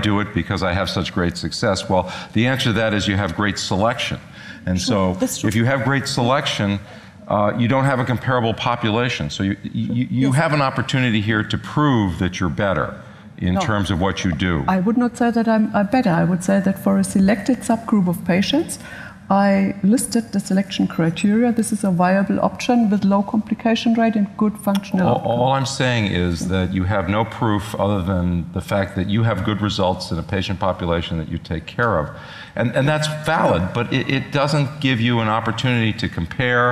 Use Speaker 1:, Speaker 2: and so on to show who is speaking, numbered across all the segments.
Speaker 1: do it because I have such great success? Well, the answer to that is you have great selection. And so if you have great selection, you don't have a comparable population. So you have an opportunity here to prove that you're better in terms of what you do.
Speaker 2: I would not say that I'm better. I would say that for a selected subgroup of patients, I listed the selection criteria. This is a viable option with low complication rate and good functional outcome.
Speaker 1: All I'm saying is that you have no proof other than the fact that you have good results in a patient population that you take care of. And that's valid, but it doesn't give you an opportunity to compare,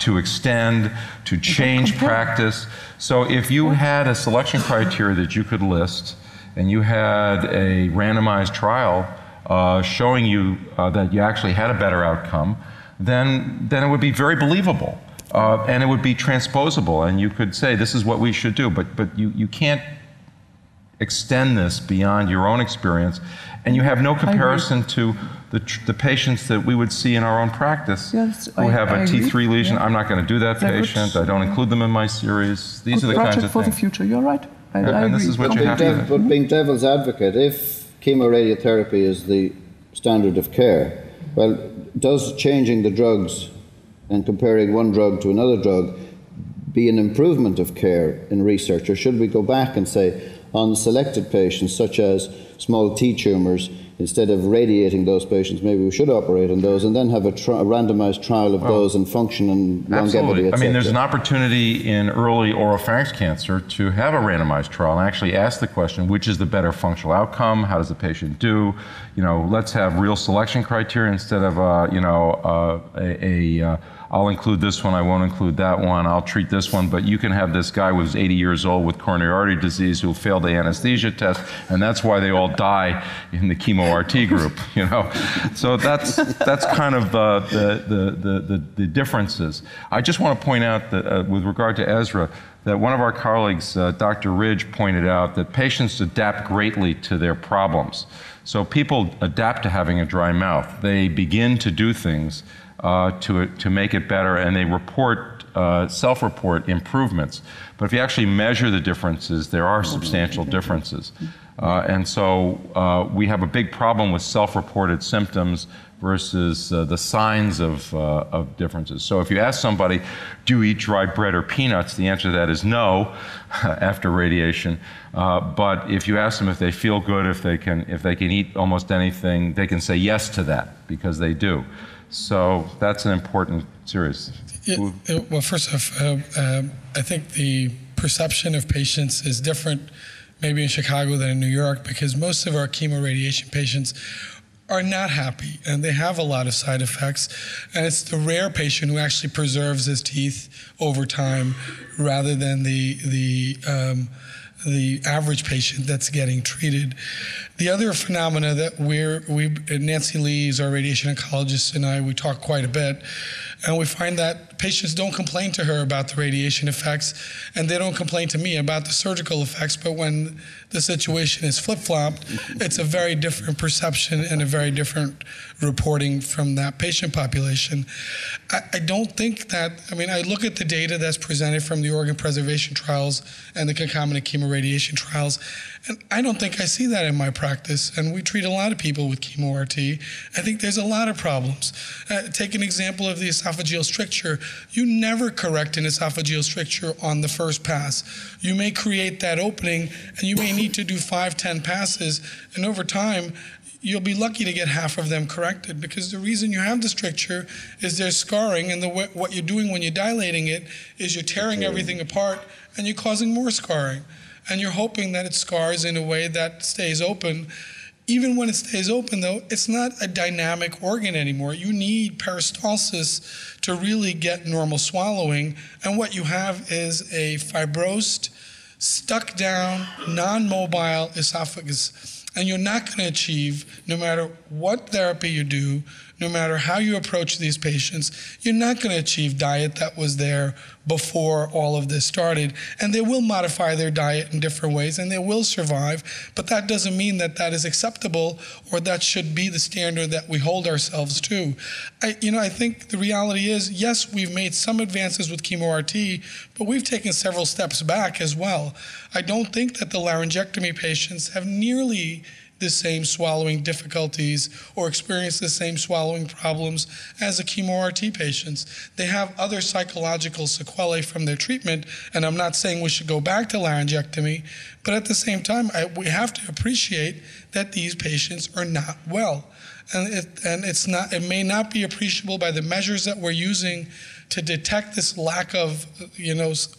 Speaker 1: to extend, to change practice. So if you had a selection criteria that you could list, and you had a randomized trial showing you that you actually had a better outcome, then it would be very believable. And it would be transposable, and you could say, this is what we should do, but you can't extend this beyond your own experience, and you have no comparison to the patients that we would see in our own practice who have a T3 lesion. I'm not going to do that patient. I don't include them in my series. These are the kinds of things.
Speaker 2: For the future, you're right.
Speaker 1: And this is what you have to do.
Speaker 3: But being devil's advocate, if chemoradiotherapy is the standard of care, well, does changing the drugs and comparing one drug to another drug be an improvement of care in research, or should we go back and say on selected patients such as small T tumours, instead of radiating those patients, maybe we should operate on those and then have a randomized trial of those and function and longevity, etc.
Speaker 1: I mean, there's an opportunity in early oropharynx cancer to have a randomized trial and actually ask the question, which is the better functional outcome? How does the patient do? You know, let's have real selection criteria instead of, I'll include this one, I won't include that one, I'll treat this one, but you can have this guy who's 80 years old with coronary artery disease who failed the anesthesia test, and that's why they all die in the chemo-RT group, you know? So that's kind of the differences. I just want to point out that with regard to Ezra, that one of our colleagues, Dr. Ridge, pointed out that patients adapt greatly to their problems. So people adapt to having a dry mouth. They begin to do things to make it better, and they self-report improvements. But if you actually measure the differences, there are substantial differences. And so we have a big problem with self-reported symptoms versus the signs of differences. So if you ask somebody, do you eat dry bread or peanuts? The answer to that is no after radiation. But if you ask them if they feel good, if they can eat almost anything, they can say yes to that because they do. So that's an important series.
Speaker 4: Well, first off, I think the perception of patients is different maybe in Chicago than in New York, because most of our chemoradiation patients are not happy and they have a lot of side effects. And it's the rare patient who actually preserves his teeth over time rather than the average patient that's getting treated. The other phenomena that Nancy Lee is our radiation oncologist, and we talk quite a bit, and we find that patients don't complain to her about the radiation effects, and they don't complain to me about the surgical effects, but when the situation is flip-flopped, it's a very different perception and a very different reporting from that patient population. I don't think that, I look at the data that's presented from the organ preservation trials and the concomitant chemoradiation trials, and I don't think I see that in my practice. And we treat a lot of people with chemo-RT. I think there's a lot of problems. Take an example of the esophageal stricture. You never correct an esophageal stricture on the first pass. You may create that opening, and you may need to do 5, 10 passes, and over time, you'll be lucky to get half of them corrected, because the reason you have the stricture is there's scarring, and what you're doing when you're dilating it is you're tearing everything apart and you're causing more scarring. And you're hoping that it scars in a way that stays open. Even when it stays open, though, it's not a dynamic organ anymore. You need peristalsis to really get normal swallowing. And what you have is a fibrosed, stuck down, non-mobile esophagus. And you're not going to achieve, no matter what therapy you do, no matter how you approach these patients, you're not going to achieve diet that was there before all of this started. And they will modify their diet in different ways, and they will survive, but that doesn't mean that that is acceptable or that should be the standard that we hold ourselves to. I think the reality is, yes, we've made some advances with chemo-RT, but we've taken several steps back as well. I don't think that the laryngectomy patients have nearly the same swallowing difficulties or experience the same swallowing problems as the chemo-RT patients. They have other psychological sequelae from their treatment, and I'm not saying we should go back to laryngectomy, but at the same time, we have to appreciate that these patients are not well. And it may not be appreciable by the measures that we're using to detect this lack of,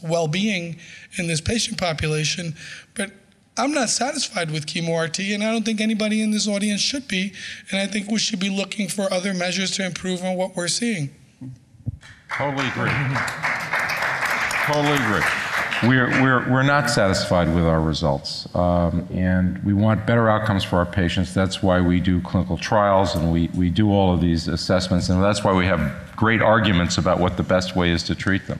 Speaker 4: well-being in this patient population, but I'm not satisfied with chemo-RT, and I don't think anybody in this audience should be, and I think we should be looking for other measures to improve on what we're seeing.
Speaker 1: Totally agree. Totally agree. We're not satisfied with our results, and we want better outcomes for our patients. That's why we do clinical trials, and we do all of these assessments, and that's why we have great arguments about what the best way is to treat them.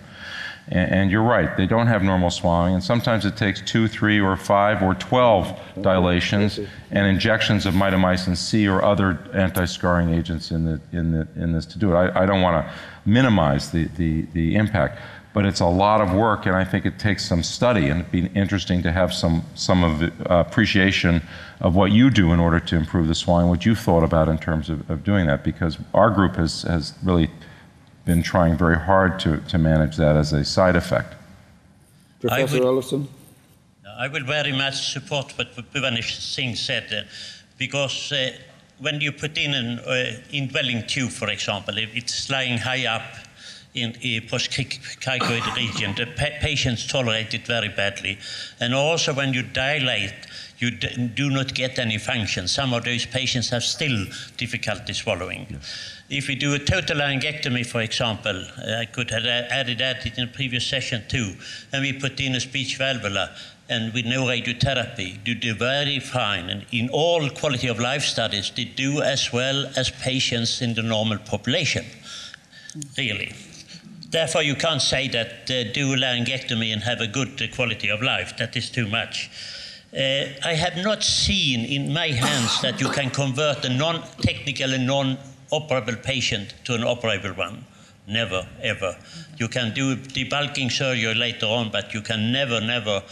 Speaker 1: And you're right, they don't have normal swallowing, and sometimes it takes 2, 3, or 5, or 12 dilations and injections of mitomycin C or other anti-scarring agents in this to do it. I don't want to minimize the impact, but it's a lot of work, and I think it takes some study, and it'd be interesting to have some of the appreciation of what you do in order to improve the swallowing, what you've thought about in terms of doing that, because our group has really been trying very hard to manage that as a side effect.
Speaker 3: Professor Olofsson?
Speaker 5: I will very much support what Bhuvanesh Singh said, because when you put in an indwelling tube, for example, if it's lying high up in a post-cricoid region, the patients tolerate it very badly. And also when you dilate, you do not get any function. Some of those patients have still difficulty swallowing. Yes. If we do a total laryngectomy, for example, I could have added that in the previous session too, and we put in a speech valvula, and with no radiotherapy, they do very fine. And in all quality of life studies, they do as well as patients in the normal population, really. Therefore, you can't say that do a laryngectomy and have a good quality of life. That is too much. I have not seen in my hands that you can convert a non-technical and non-operable patient to an operable one. Never, ever. You can do debulking surgery later on, but you can never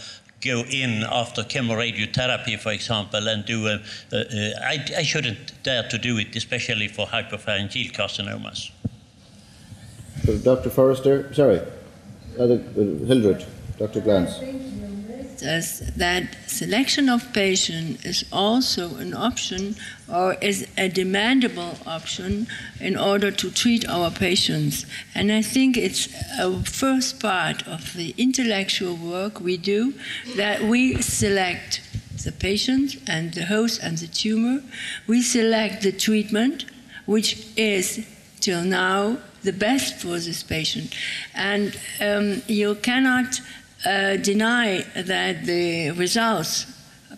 Speaker 5: go in after chemoradiotherapy, for example, and do I shouldn't dare to do it, especially for hypopharyngeal carcinomas.
Speaker 3: Dr. Forrester, sorry, Hildred, Dr. Glantz.
Speaker 6: That selection of patient is also an option, or is a demandable option, in order to treat our patients. And I think it's a first part of the intellectual work we do, that we select the patient and the host and the tumor. We select the treatment, which is, till now, the best for this patient. And you cannot deny that the results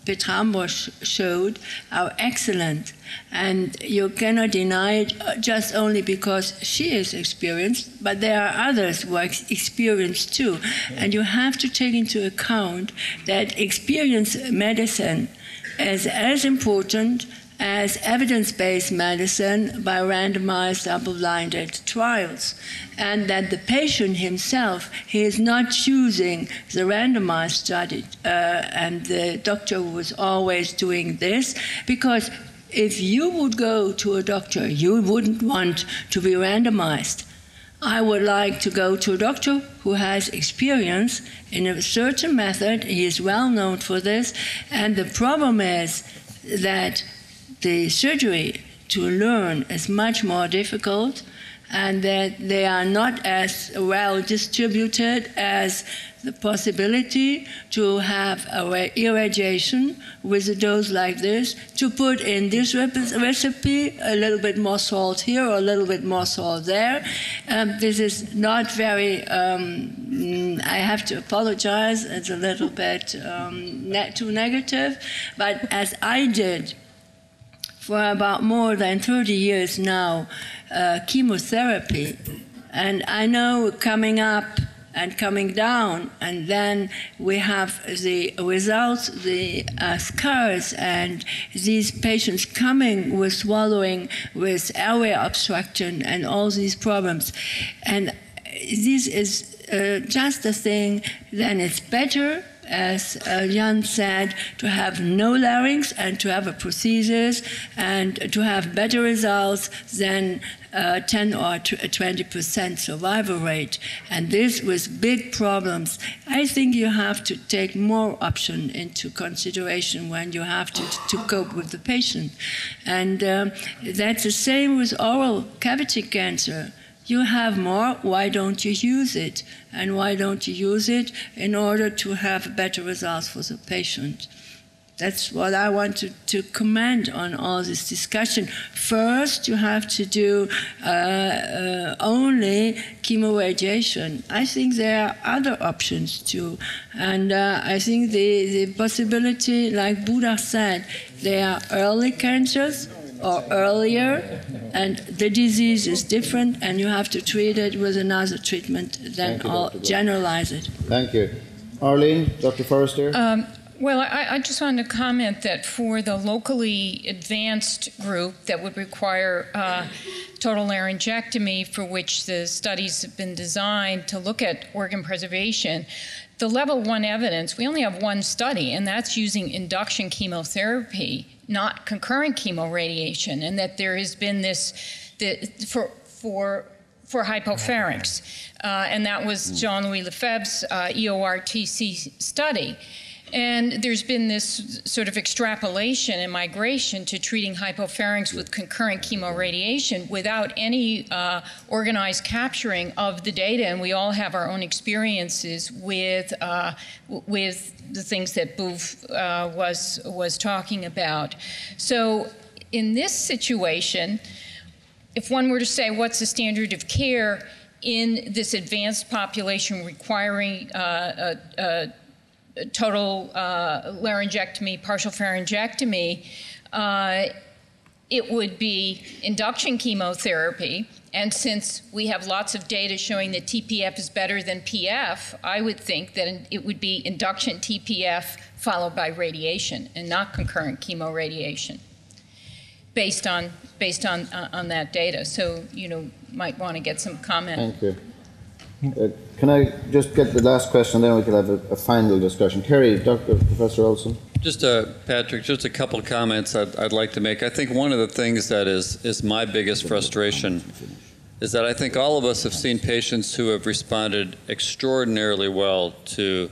Speaker 6: Petrambos showed are excellent, and you cannot deny it just only because she is experienced, but there are others who are experienced too. And you have to take into account that experienced medicine is as important as evidence-based medicine by randomized double-blinded trials, and that the patient himself, he is not choosing the randomized study, and the doctor was always doing this, because if you would go to a doctor, you wouldn't want to be randomized. I would like to go to a doctor who has experience in a certain method. He is well known for this, and the problem is that the surgery to learn is much more difficult, and that they are not as well distributed as the possibility to have irradiation with a dose like this, to put in this recipe a little bit more salt here or a little bit more salt there. This is not very, I have to apologize, it's a little bit too negative, but as I did for about more than 30 years now, chemotherapy, and I know coming up and coming down, and then we have the results, the scars, and these patients coming with swallowing, with airway obstruction, and all these problems. And this is just a thing, then it's better as Jan said, to have no larynx and to have a prosthesis and to have better results than 10 or 20% survival rate. And this with big problems. I think you have to take more options into consideration when you have to cope with the patient. And that's the same with oral cavity cancer. You have more, why don't you use it? And why don't you use it in order to have better results for the patient? That's what I want to comment on all this discussion. First, you have to do only chemoradiation. I think there are other options too. And I think the possibility, like Buddha said, there are early cancers or earlier, and the disease is different, and you have to treat it with another treatment than generalize it.
Speaker 3: Thank you. Arlene, Dr. Forrester?
Speaker 7: Well, I just wanted to comment that for the locally advanced group that would require total laryngectomy, for which the studies have been designed to look at organ preservation, the level 1 evidence, we only have one study, and that's using induction chemotherapy, not concurrent chemoradiation, and that there has been this for hypopharynx, and that was Jean-Louis Lefebvre's EORTC study. And there's been this sort of extrapolation and migration to treating hypopharynx with concurrent chemoradiation without any organized capturing of the data. And we all have our own experiences with the things that Boof was talking about. So in this situation, if one were to say what's the standard of care in this advanced population requiring total laryngectomy, partial pharyngectomy, it would be induction chemotherapy. And since we have lots of data showing that TPF is better than PF, I would think that it would be induction TPF followed by radiation and not concurrent chemoradiation based on that data. So, might want to get some comment.
Speaker 3: Thank you. Can I just get the last question, then we can have a final discussion. Kerry, Professor Olson.
Speaker 8: Just, Patrick, just a couple of comments I'd like to make. I think one of the things that is my biggest frustration is that I think all of us have seen patients who have responded extraordinarily well to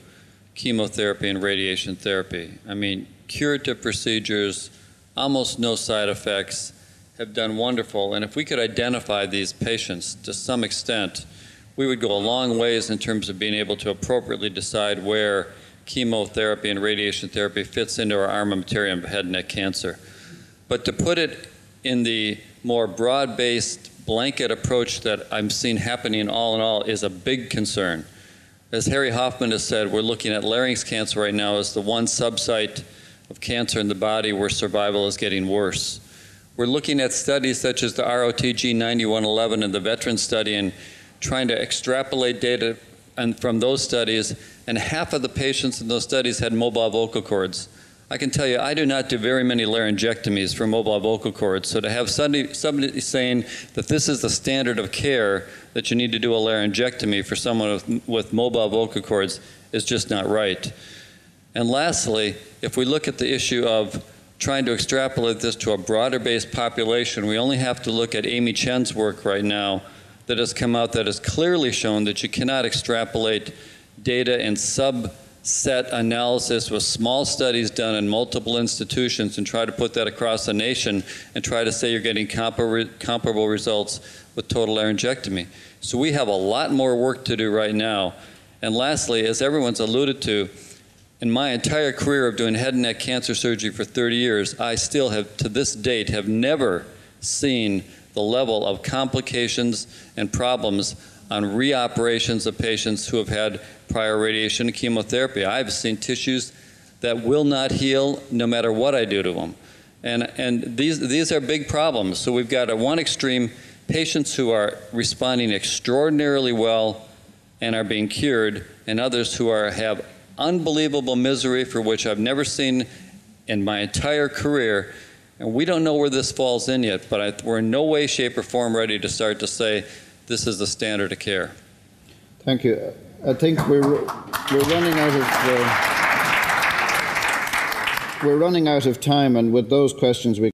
Speaker 8: chemotherapy and radiation therapy. I mean, curative procedures, almost no side effects, have done wonderful. And if we could identify these patients to some extent, we would go a long ways in terms of being able to appropriately decide where chemotherapy and radiation therapy fits into our armamentarium of head and neck cancer. But to put it in the more broad-based blanket approach that I'm seeing happening all in all is a big concern. As Harry Hoffman has said, we're looking at larynx cancer right now as the one subsite of cancer in the body where survival is getting worse. We're looking at studies such as the ROTG 9111 and the veteran study and trying to extrapolate data from those studies, and half of the patients in those studies had mobile vocal cords. I can tell you, I do not do very many laryngectomies for mobile vocal cords, so to have somebody saying that this is the standard of care, that you need to do a laryngectomy for someone with mobile vocal cords, is just not right. And lastly, if we look at the issue of trying to extrapolate this to a broader-based population, we only have to look at Amy Chen's work right now that has come out that has clearly shown that you cannot extrapolate data in subset analysis with small studies done in multiple institutions and try to put that across the nation and try to say you're getting comparable results with total laryngectomy. So we have a lot more work to do right now. And lastly, as everyone's alluded to, in my entire career of doing head and neck cancer surgery for 30 years, I still have, to this date, have never seen the level of complications and problems on reoperations of patients who have had prior radiation and chemotherapy. I've seen tissues that will not heal no matter what I do to them. And these are big problems. So we've got at one extreme patients who are responding extraordinarily well and are being cured, and others who have unbelievable misery for which I've never seen in my entire career. And we don't know where this falls in yet, but we're in no way, shape, or form ready to start to say this is the standard of care.
Speaker 3: Thank you. I think we're running out of we're running out of time, and with those questions we